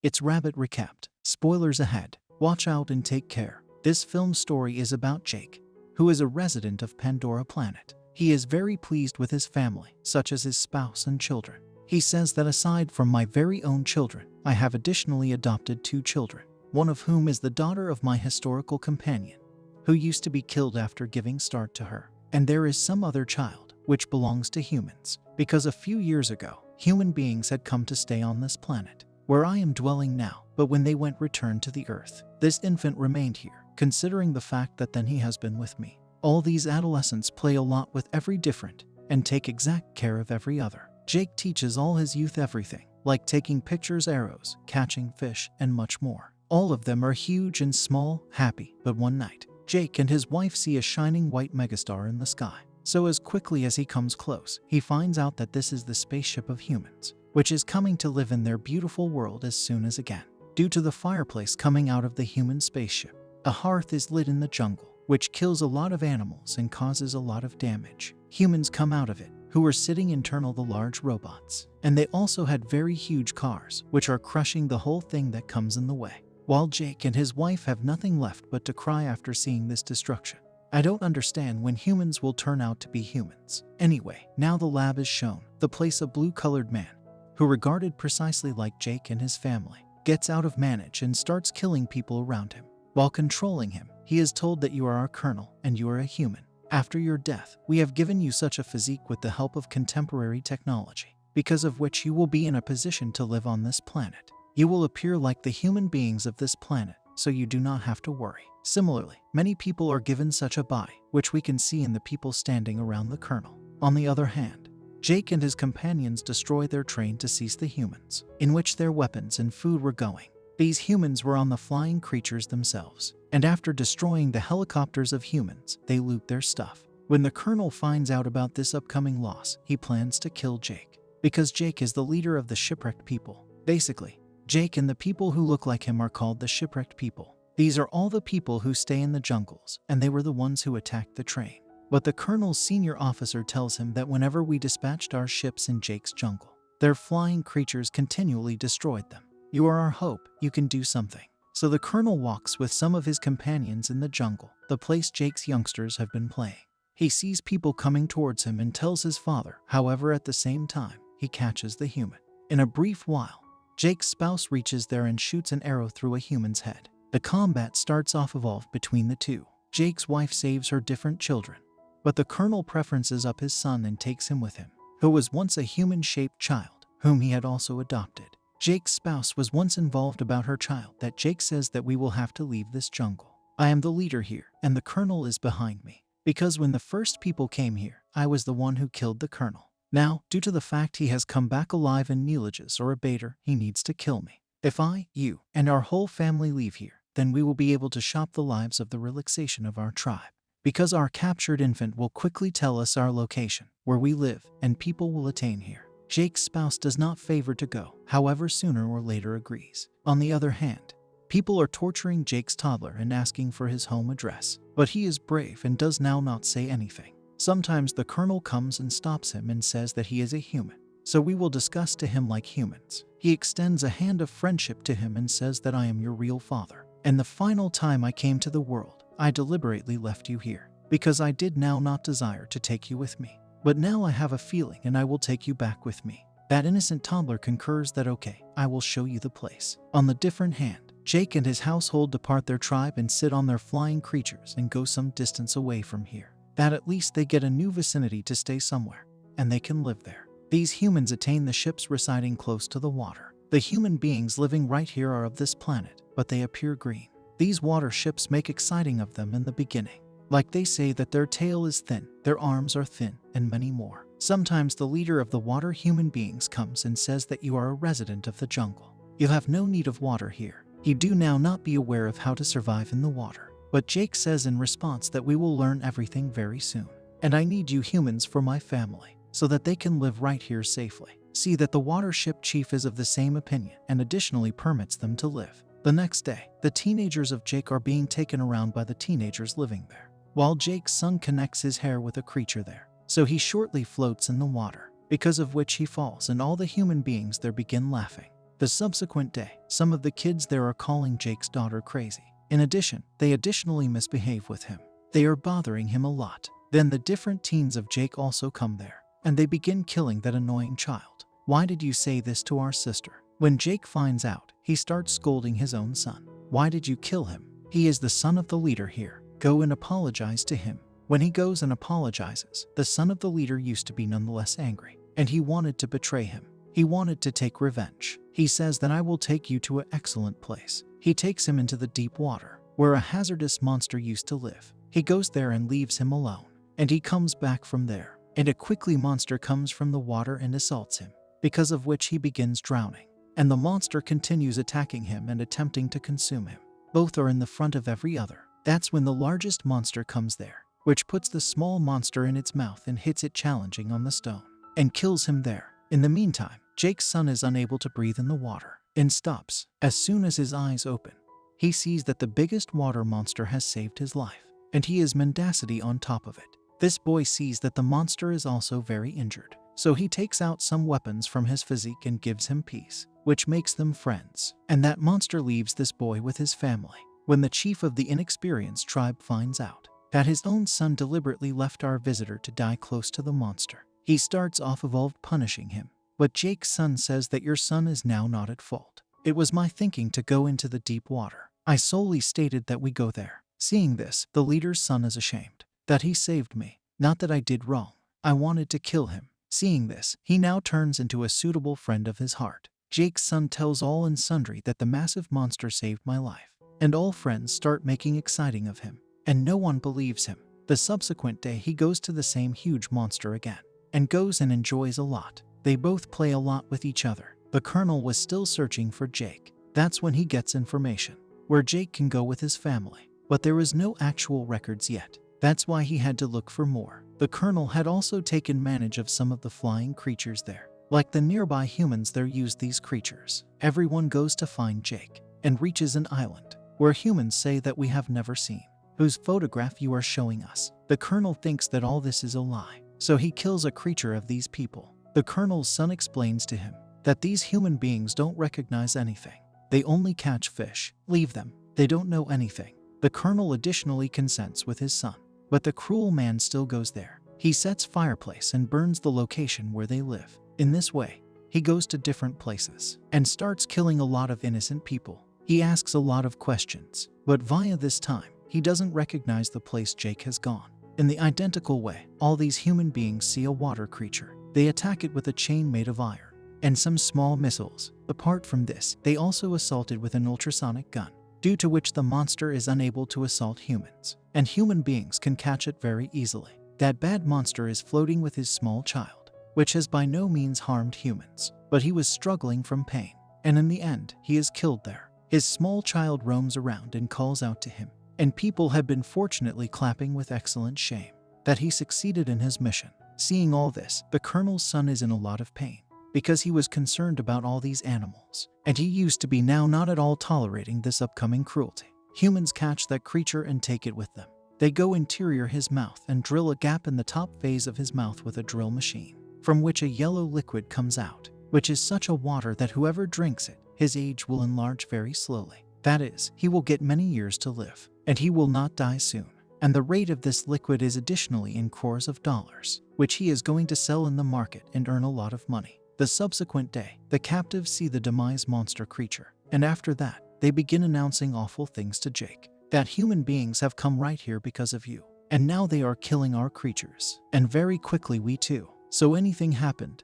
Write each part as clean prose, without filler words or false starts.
It's Rabbit recapped. Spoilers ahead. Watch out and take care. This film story is about Jake, who is a resident of Pandora planet. He is very pleased with his family, such as his spouse and children. He says that aside from my very own children, I have additionally adopted 2 children, one of whom is the daughter of my historical companion, who used to be killed after giving start to her. And there is some other child, which belongs to humans, because a few years ago, human beings had come to stay on this planet, where I am dwelling now, but when they went returned to the earth, this infant remained here, considering the fact that then he has been with me. All these adolescents play a lot with every different, and take exact care of every other. Jake teaches all his youth everything, like taking pictures, arrows, catching fish, and much more. All of them are huge and small, happy, but one night, Jake and his wife see a shining white megastar in the sky. So as quickly as he comes close, he finds out that this is the spaceship of humans, which is coming to live in their beautiful world as soon as again. Due to the fireplace coming out of the human spaceship, a hearth is lit in the jungle, which kills a lot of animals and causes a lot of damage. Humans come out of it, who are sitting internal the large robots, and they also had very huge cars, which are crushing the whole thing that comes in the way. While Jake and his wife have nothing left but to cry after seeing this destruction. I don't understand when humans will turn out to be humans. Anyway, now the lab is shown, the place a blue-colored man, who regarded precisely like Jake and his family, gets out of manage and starts killing people around him. While controlling him, he is told that you are our colonel and you are a human. After your death, we have given you such a physique with the help of contemporary technology, because of which you will be in a position to live on this planet. You will appear like the human beings of this planet, so you do not have to worry. Similarly, many people are given such a body, which we can see in the people standing around the colonel. On the other hand, Jake and his companions destroy their train to seize the humans, in which their weapons and food were going. These humans were on the flying creatures themselves, and after destroying the helicopters of humans, they loot their stuff. When the colonel finds out about this upcoming loss, he plans to kill Jake, because Jake is the leader of the shipwrecked people. Basically, Jake and the people who look like him are called the shipwrecked people. These are all the people who stay in the jungles, and they were the ones who attacked the train. But the colonel's senior officer tells him that whenever we dispatched our ships in Jake's jungle, their flying creatures continually destroyed them. You are our hope, you can do something. So the colonel walks with some of his companions in the jungle, the place Jake's youngsters have been playing. He sees people coming towards him and tells his father, however at the same time, he catches the human. In a brief while, Jake's spouse reaches there and shoots an arrow through a human's head. The combat starts off evolved between the two. Jake's wife saves her different children, but the colonel preferences up his son and takes him with him, who was once a human-shaped child, whom he had also adopted. Jake's spouse was once involved about her child that Jake says that we will have to leave this jungle. I am the leader here, and the colonel is behind me, because when the first people came here, I was the one who killed the colonel. Now, due to the fact he has come back alive in Neelages or a baiter, he needs to kill me. If I, you, and our whole family leave here, then we will be able to shop the lives of the relaxation of our tribe. Because our captured infant will quickly tell us our location, where we live, and people will attain here. Jake's spouse does not favor to go, however sooner or later agrees. On the other hand, people are torturing Jake's toddler and asking for his home address, but he is brave and does now not say anything. Sometimes the colonel comes and stops him and says that he is a human, so we will discuss to him like humans. He extends a hand of friendship to him and says that I am your real father. And the final time I came to the world, I deliberately left you here, because I did now not desire to take you with me. But now I have a feeling and I will take you back with me. That innocent toddler concurs that okay, I will show you the place. On the different hand, Jake and his household depart their tribe and sit on their flying creatures and go some distance away from here. That at least they get a new vicinity to stay somewhere, and they can live there. These humans attain the ships residing close to the water. The human beings living right here are of this planet, but they appear green. These water ships make exciting of them in the beginning. Like they say that their tail is thin, their arms are thin, and many more. Sometimes the leader of the water human beings comes and says that you are a resident of the jungle. You have no need of water here. You do now not be aware of how to survive in the water. But Jake says in response that we will learn everything very soon. And I need you humans for my family, so that they can live right here safely. See that the water ship chief is of the same opinion and additionally permits them to live. The next day, the teenagers of Jake are being taken around by the teenagers living there, while Jake's son connects his hair with a creature there. So he shortly floats in the water, because of which he falls and all the human beings there begin laughing. The subsequent day, some of the kids there are calling Jake's daughter crazy. In addition, they additionally misbehave with him. They are bothering him a lot. Then the different teens of Jake also come there, and they begin killing that annoying child. Why did you say this to our sister? When Jake finds out, he starts scolding his own son. Why did you kill him? He is the son of the leader here. Go and apologize to him. When he goes and apologizes, the son of the leader used to be nonetheless angry, and he wanted to betray him. He wanted to take revenge. He says that I will take you to an excellent place. He takes him into the deep water, where a hazardous monster used to live. He goes there and leaves him alone, and he comes back from there, and a quickly monster comes from the water and assaults him, because of which he begins drowning, and the monster continues attacking him and attempting to consume him. Both are in the front of every other. That's when the largest monster comes there, which puts the small monster in its mouth and hits it challenging on the stone, and kills him there. In the meantime, Jake's son is unable to breathe in the water, and stops. As soon as his eyes open, he sees that the biggest water monster has saved his life, and he is mendacity on top of it. This boy sees that the monster is also very injured, so he takes out some weapons from his physique and gives him peace, which makes them friends, and that monster leaves this boy with his family. When the chief of the inexperienced tribe finds out that his own son deliberately left our visitor to die close to the monster, he starts off evolved punishing him. But Jake's son says that your son is now not at fault. It was my thinking to go into the deep water. I solely stated that we go there. Seeing this, the leader's son is ashamed that he saved me, not that I did wrong. I wanted to kill him. Seeing this, he now turns into a suitable friend of his heart. Jake's son tells all and sundry that the massive monster saved my life, and all friends start making exciting of him, and no one believes him. The subsequent day he goes to the same huge monster again, and goes and enjoys a lot. They both play a lot with each other. The colonel was still searching for Jake. That's when he gets information where Jake can go with his family, but there was no actual records yet. That's why he had to look for more. The colonel had also taken manage of some of the flying creatures there. Like the nearby humans there used these creatures. Everyone goes to find Jake and reaches an island where humans say that we have never seen, whose photograph you are showing us. The colonel thinks that all this is a lie, so he kills a creature of these people. The colonel's son explains to him that these human beings don't recognize anything. They only catch fish. Leave them. They don't know anything. The colonel additionally consents with his son, but the cruel man still goes there. He sets fireplace and burns the location where they live. In this way, he goes to different places and starts killing a lot of innocent people. He asks a lot of questions, but via this time, he doesn't recognize the place Jake has gone. In the identical way, all these human beings see a water creature. They attack it with a chain made of iron and some small missiles. Apart from this, they also assault it with an ultrasonic gun, due to which the monster is unable to assault humans, and human beings can catch it very easily. That bad monster is floating with his small child, which has by no means harmed humans, but he was struggling from pain, and in the end, he is killed there. His small child roams around and calls out to him, and people have been fortunately clapping with excellent shame that he succeeded in his mission. Seeing all this, the colonel's son is in a lot of pain, because he was concerned about all these animals, and he used to be now not at all tolerating this upcoming cruelty. Humans catch that creature and take it with them. They go interior his mouth and drill a gap in the top phase of his mouth with a drill machine, from which a yellow liquid comes out, which is such a water that whoever drinks it, his age will enlarge very slowly. That is, he will get many years to live, and he will not die soon. And the rate of this liquid is additionally in crores of dollars, which he is going to sell in the market and earn a lot of money. The subsequent day, the captives see the demise monster creature, and after that, they begin announcing awful things to Jake, that human beings have come right here because of you, and now they are killing our creatures, and very quickly we too. So anything happened.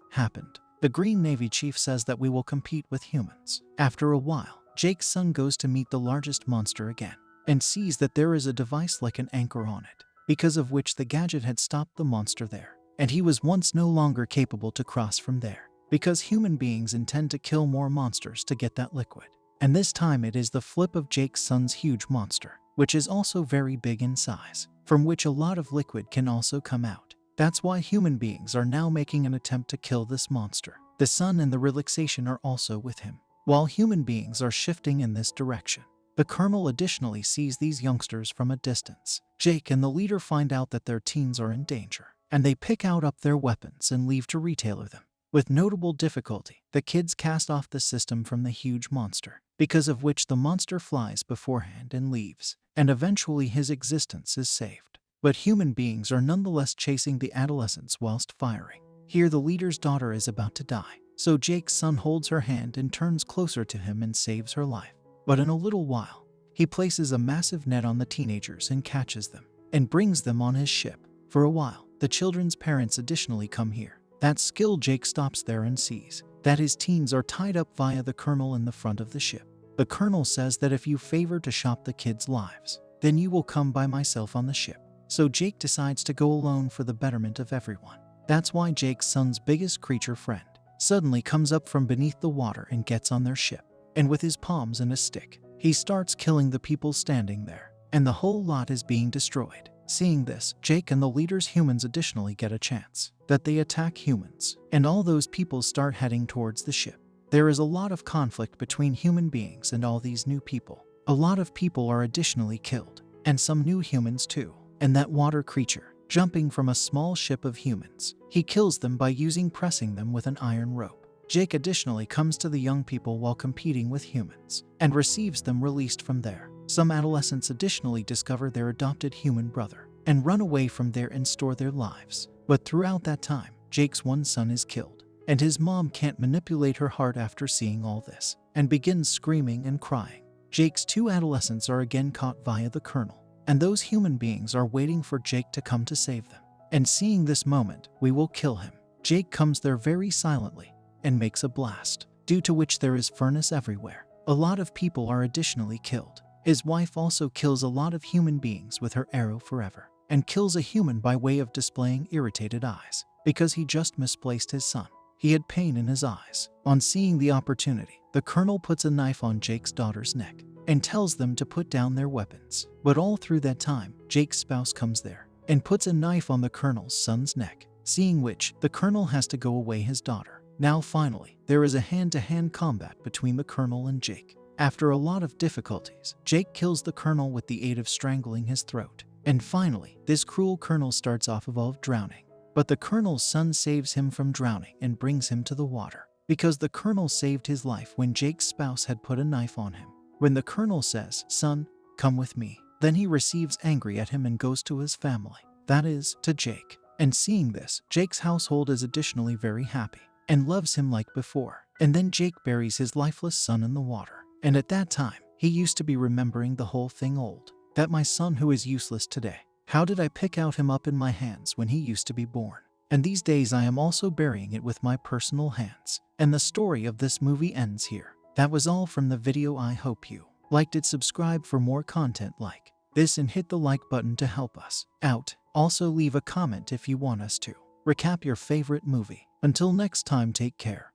The Green Navy chief says that we will compete with humans. After a while, Jake's son goes to meet the largest monster again, and sees that there is a device like an anchor on it, because of which the gadget had stopped the monster there, and he was once no longer capable to cross from there, because human beings intend to kill more monsters to get that liquid. And this time it is the flip of Jake's son's huge monster, which is also very big in size, from which a lot of liquid can also come out. That's why human beings are now making an attempt to kill this monster. The son and the relaxation are also with him, while human beings are shifting in this direction. The colonel additionally sees these youngsters from a distance. Jake and the leader find out that their teens are in danger, and they pick up their weapons and leave to retailer them. With notable difficulty, the kids cast off the system from the huge monster, because of which the monster flies beforehand and leaves, and eventually his existence is saved. But human beings are nonetheless chasing the adolescents whilst firing. Here the leader's daughter is about to die, so Jake's son holds her hand and turns closer to him and saves her life. But in a little while, he places a massive net on the teenagers and catches them, and brings them on his ship. For a while, the children's parents additionally come here. That skilled Jake stops there and sees that his teens are tied up via the colonel in the front of the ship. The colonel says that if you favor to shop the kids' lives, then you will come by myself on the ship. So Jake decides to go alone for the betterment of everyone. That's why Jake's son's biggest creature friend suddenly comes up from beneath the water and gets on their ship. And with his palms and a stick, he starts killing the people standing there, and the whole lot is being destroyed. Seeing this, Jake and the leader's humans additionally get a chance that they attack humans, and all those people start heading towards the ship. There is a lot of conflict between human beings and all these new people. A lot of people are additionally killed, and some new humans too. And that water creature, jumping from a small ship of humans, he kills them by pressing them with an iron rope. Jake additionally comes to the young people while competing with humans, and receives them released from there. Some adolescents additionally discover their adopted human brother, and run away from there and store their lives. But throughout that time, Jake's one son is killed, and his mom can't manipulate her heart after seeing all this, and begins screaming and crying. Jake's two adolescents are again caught via the colonel, and those human beings are waiting for Jake to come to save them. And seeing this moment, we will kill him. Jake comes there very silently, and makes a blast, due to which there is furnace everywhere. A lot of people are additionally killed. His wife also kills a lot of human beings with her arrow forever, and kills a human by way of displaying irritated eyes, because he just misplaced his son. He had pain in his eyes. On seeing the opportunity, the colonel puts a knife on Jake's daughter's neck, and tells them to put down their weapons. But all through that time, Jake's spouse comes there, and puts a knife on the colonel's son's neck, seeing which, the colonel has to go away his daughter. Now finally, there is a hand-to-hand combat between the colonel and Jake. After a lot of difficulties, Jake kills the colonel with the aid of strangling his throat. And finally, this cruel colonel starts off of drowning. But the colonel's son saves him from drowning and brings him to the water, because the colonel saved his life when Jake's spouse had put a knife on him. When the colonel says, "Son, come with me," then he receives angry at him and goes to his family, that is, to Jake. And seeing this, Jake's household is additionally very happy, and loves him like before. And then Jake buries his lifeless son in the water. And at that time, he used to be remembering the whole thing old. That my son who is useless today, how did I pick out him up in my hands when he used to be born? And these days I am also burying it with my personal hands. And the story of this movie ends here. That was all from the video. I hope you liked it. Subscribe for more content like this and hit the like button to help us out. Also leave a comment if you want us to recap your favorite movie. Until next time, take care.